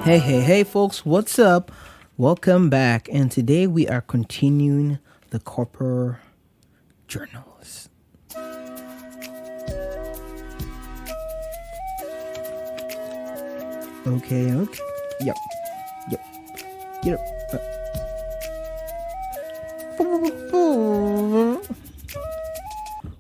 Hey, folks, what's up? Welcome back. And today we are continuing the Corper journals. Okay. Yep. Yep.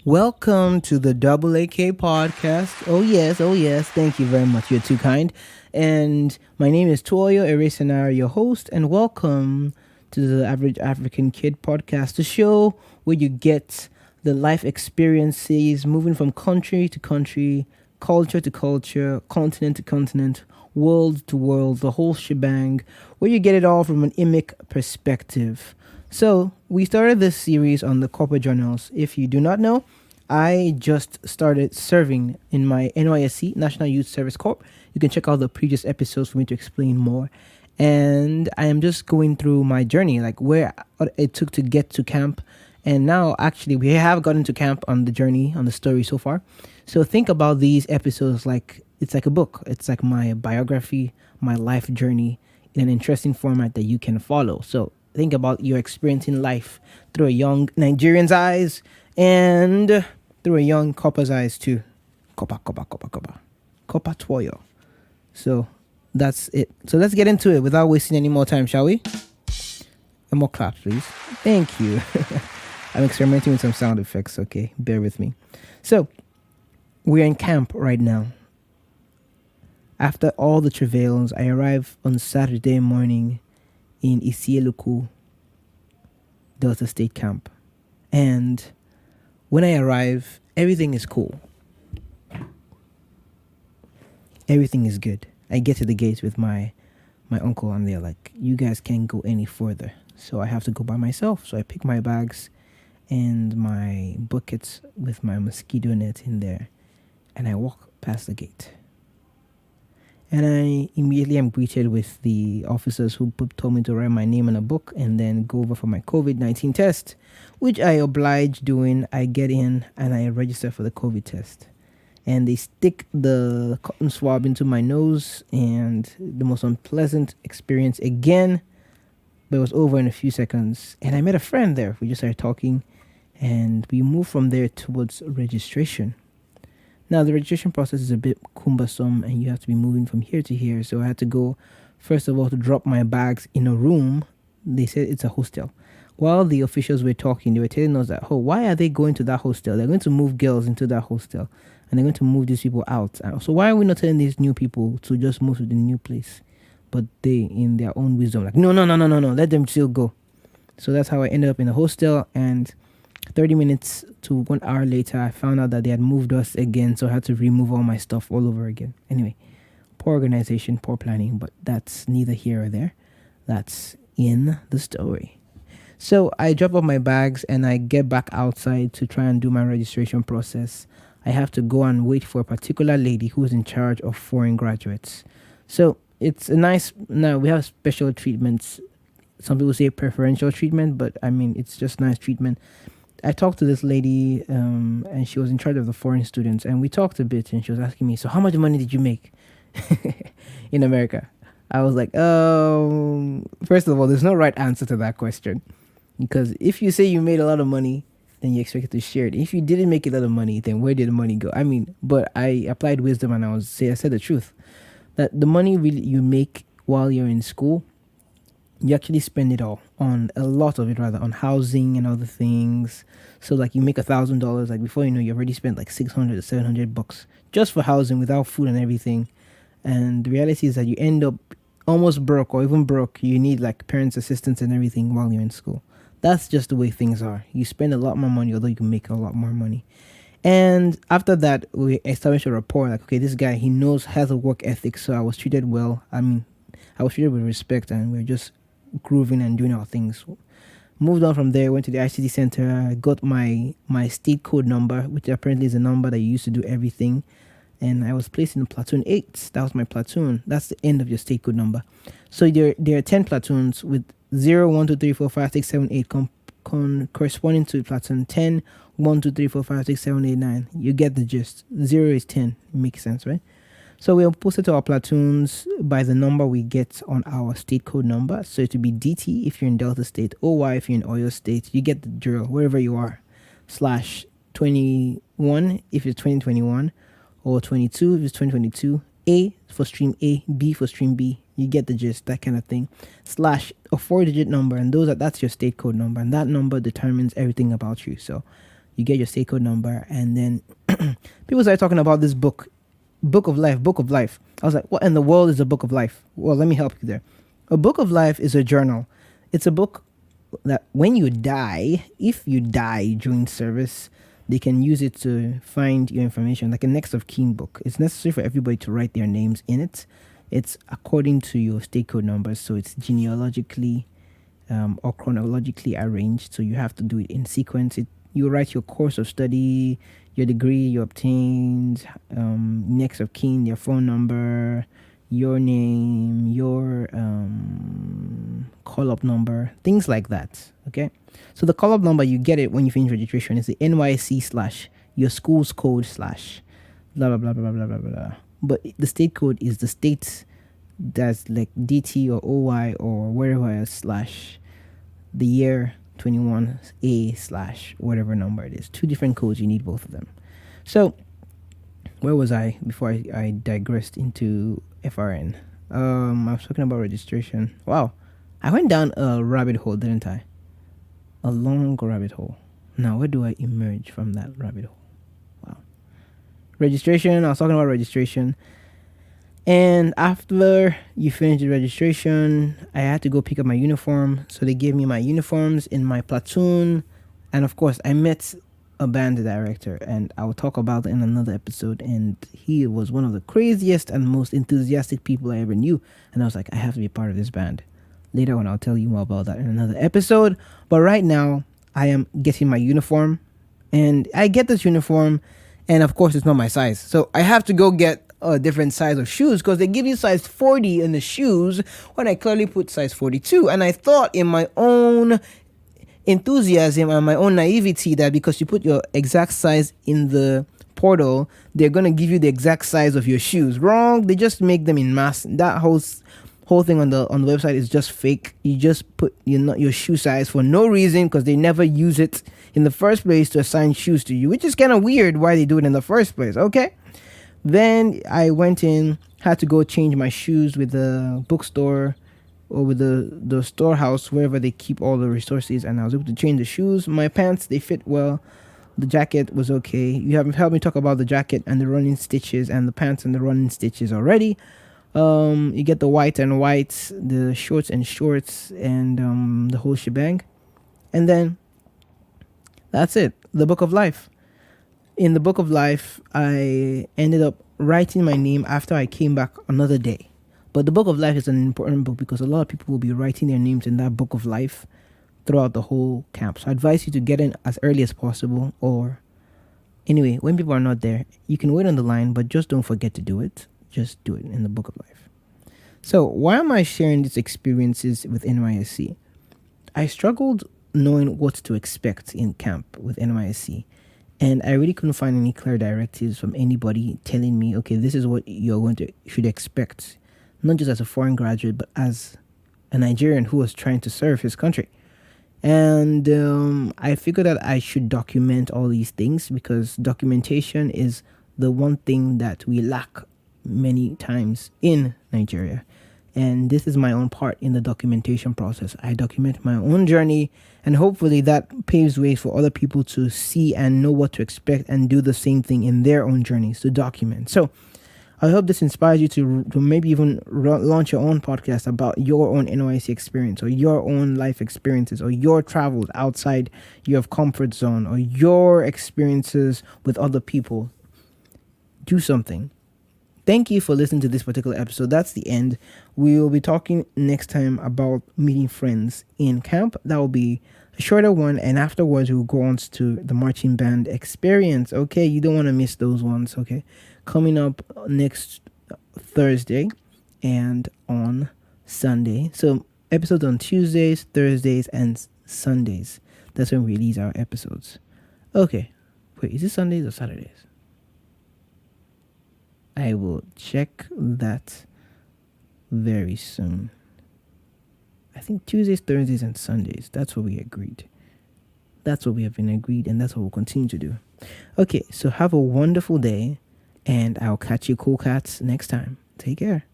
Welcome to the Double AK podcast. Oh yes. Thank you very much. You're too kind. And my name is Toyo Eresenara, your host, and welcome to the Average African Kid podcast, the show where you get the life experiences moving from country to country, culture to culture, continent to continent, world to world, the whole shebang, where you get it all from an IMIC perspective. So, we started this series on the corporate journals. If you do not know, I just started serving in my NYSC, National Youth Service Corps. You can check out the previous episodes for me to explain more. And I am just going through my journey, like what it took to get to camp. And now, actually, we have gotten to camp on the journey, on the story so far. So think about these episodes like it's like a book. It's like my biography, my life journey in an interesting format that you can follow. So think about your experience in life through a young Nigerian's eyes and through a young Copper's eyes too. Copper Toyo. So that's it. So let's get into it without wasting any more time, shall we? And more claps, please. Thank you. I'm experimenting with some sound effects, okay? Bear with me. So we're in camp right now. After all the travails, I arrive on Saturday morning in Isieluku, Delta State Camp. And when I arrive, everything is cool. Everything is good. I get to the gate with my uncle and they're like, you guys can't go any further. So I have to go by myself. So I pick my bags and my buckets with my mosquito net in there. And I walk past the gate. And I immediately am greeted with the officers who told me to write my name in a book and then go over for my COVID-19 test, which I oblige doing. I get in and I register for the COVID test. And they stick the cotton swab into my nose and the most unpleasant experience again. But it was over in a few seconds. And I met a friend there. We just started talking and we moved from there towards registration. Now, the registration process is a bit cumbersome and you have to be moving from here to here. So I had to go, first of all, to drop my bags in a room. They said it's a hostel. While the officials were talking, they were telling us that, why are they going to that hostel? They're going to move girls into that hostel and they're going to move these people out. So why are we not telling these new people to just move to the new place? But they, in their own wisdom, like, no, let them still go. So that's how I ended up in the hostel. And 30 minutes to 1 hour later, I found out that they had moved us again. So I had to remove all my stuff all over again. Anyway, poor organization, poor planning, but that's neither here or there. That's in the story. So I drop off my bags and I get back outside to try and do my registration process. I have to go and wait for a particular lady who's in charge of foreign graduates. So it's a nice, now we have special treatments. Some people say preferential treatment, but I mean, it's just nice treatment. I talked to this lady and she was in charge of the foreign students and we talked a bit and she was asking me, so how much money did you make in America? I was like, first of all, there's no right answer to that question. Because if you say you made a lot of money, then you expect to share it. If you didn't make a lot of money, then where did the money go? I mean, but I applied wisdom and I said the truth. That the money really you make while you're in school, you actually spend it all on a lot of it rather on housing and other things. So like you make $1,000, like before you know, you already spent like $600 to $700 just for housing without food and everything. And the reality is that you end up almost broke or even broke. You need like parents' assistance and everything while you're in school. That's just the way things are. You spend a lot more money, although you can make a lot more money. And after that, we established a rapport. Like, okay, this guy, he has a work ethic. So I was treated well. I mean, I was treated with respect and we were just grooving and doing our things. Moved on from there, went to the ICT center, got my state code number, which apparently is a number that you use to do everything. And I was placed in platoon 8. That was my platoon. That's the end of your state code number. So there are 10 platoons with 0, 1, 2, 3, 4, 5, 6, 7, 8 corresponding to platoon 10, 1, 2, 3, 4, 5, 6, 7, 8, 9. You get the gist. 0 is 10. Makes sense, right? So we'll post it to our platoons by the number we get on our state code number. So it would be DT if you're in Delta State, OY if you're in Oyo State. You get the drill wherever you are. Slash 21 if it's 2021, or 22 if it's 2022. A for stream A, B for stream B. You get the gist, that kind of thing. Slash a 4-digit number, and that's your state code number, and that number determines everything about you. So you get your state code number, and then people start talking about this book of life. I was like, what in the world is a book of life? Well, let me help you there. A book of life is a journal. It's a book that when you die, if you die during service, they can use it to find your information, like a next of kin book. It's necessary for everybody to write their names in it. It's according to your state code numbers, so it's genealogically or chronologically arranged. So you have to do it in sequence. You write your course of study, your degree you obtained, next of kin, their phone number, your name, your call-up number, things like that. Okay, so the call-up number, you get it when you finish registration. It's the NYC / your school's code / blah blah blah blah blah blah blah. But the state code is the state that's like DT or OY or wherever else / the year 21A / whatever number it is. 2 different codes, you need both of them. So where was I before I digressed into FRN? I was talking about registration. Wow, I went down a rabbit hole, didn't I? A long rabbit hole. Now where do I emerge from that rabbit hole? Wow. Registration. I was talking about registration. And after you finish the registration, I had to go pick up my uniform. So they gave me my uniforms in my platoon. And of course, I met a band director, and I'll talk about it in another episode. And he was one of the craziest and most enthusiastic people I ever knew. And I was like, I have to be part of this band. Later on, I'll tell you more about that in another episode. But right now, I am getting my uniform. And I get this uniform, and of course, it's not my size. So I have to go get a different size of shoes, because they give you size 40 in the shoes when I clearly put size 42. And I thought in my own enthusiasm and my own naivety that because you put your exact size in the portal, they're going to give you the exact size of your shoes. Wrong. They just make them in mass. That whole thing on the website is just fake. You just put your shoe size for no reason, because they never use it in the first place to assign shoes to you, which is kind of weird why they do it in the first place. Okay. Then I went in, had to go change my shoes with the bookstore or with the storehouse, wherever they keep all the resources, and I was able to change the shoes. My pants, they fit well. The jacket was okay. You haven't helped me talk about the jacket and the running stitches and the pants and the running stitches already. You get the white and white, the shorts and shorts, and the whole shebang. And then that's it. The Book of Life. In the Book of Life, I ended up writing my name after I came back another day. But the Book of Life is an important book because a lot of people will be writing their names in that Book of Life throughout the whole camp. So I advise you to get in as early as possible, or anyway, when people are not there, you can wait on the line, but just don't forget to do it. Just do it in the Book of Life. So why am I sharing these experiences with NYSC? I struggled knowing what to expect in camp with NYSC. And I really couldn't find any clear directives from anybody telling me, okay, this is what should expect. Not just as a foreign graduate, but as a Nigerian who was trying to serve his country. And I figured that I should document all these things, because documentation is the one thing that we lack many times in Nigeria. And this is my own part in the documentation process. I document my own journey, and hopefully that paves way for other people to see and know what to expect and do the same thing in their own journeys, to document. So I hope this inspires you to maybe even launch your own podcast about your own NYC experience, or your own life experiences, or your travels outside your comfort zone, or your experiences with other people. Do something. Thank you for listening to this particular episode. That's the end. We will be talking next time about meeting friends in camp. That will be a shorter one, and afterwards we'll go on to the marching band experience. Okay, you don't want to miss those ones. Okay, coming up next Thursday and on Sunday. So episodes on Tuesdays, Thursdays, and Sundays. That's when we release our episodes. Okay, wait, is it Sundays or Saturdays? I will check that very soon. I think Tuesdays, Thursdays, and Sundays. That's what we agreed. That's what we have been agreed, and that's what we'll continue to do. Okay, so have a wonderful day, and I'll catch you cool cats next time. Take care.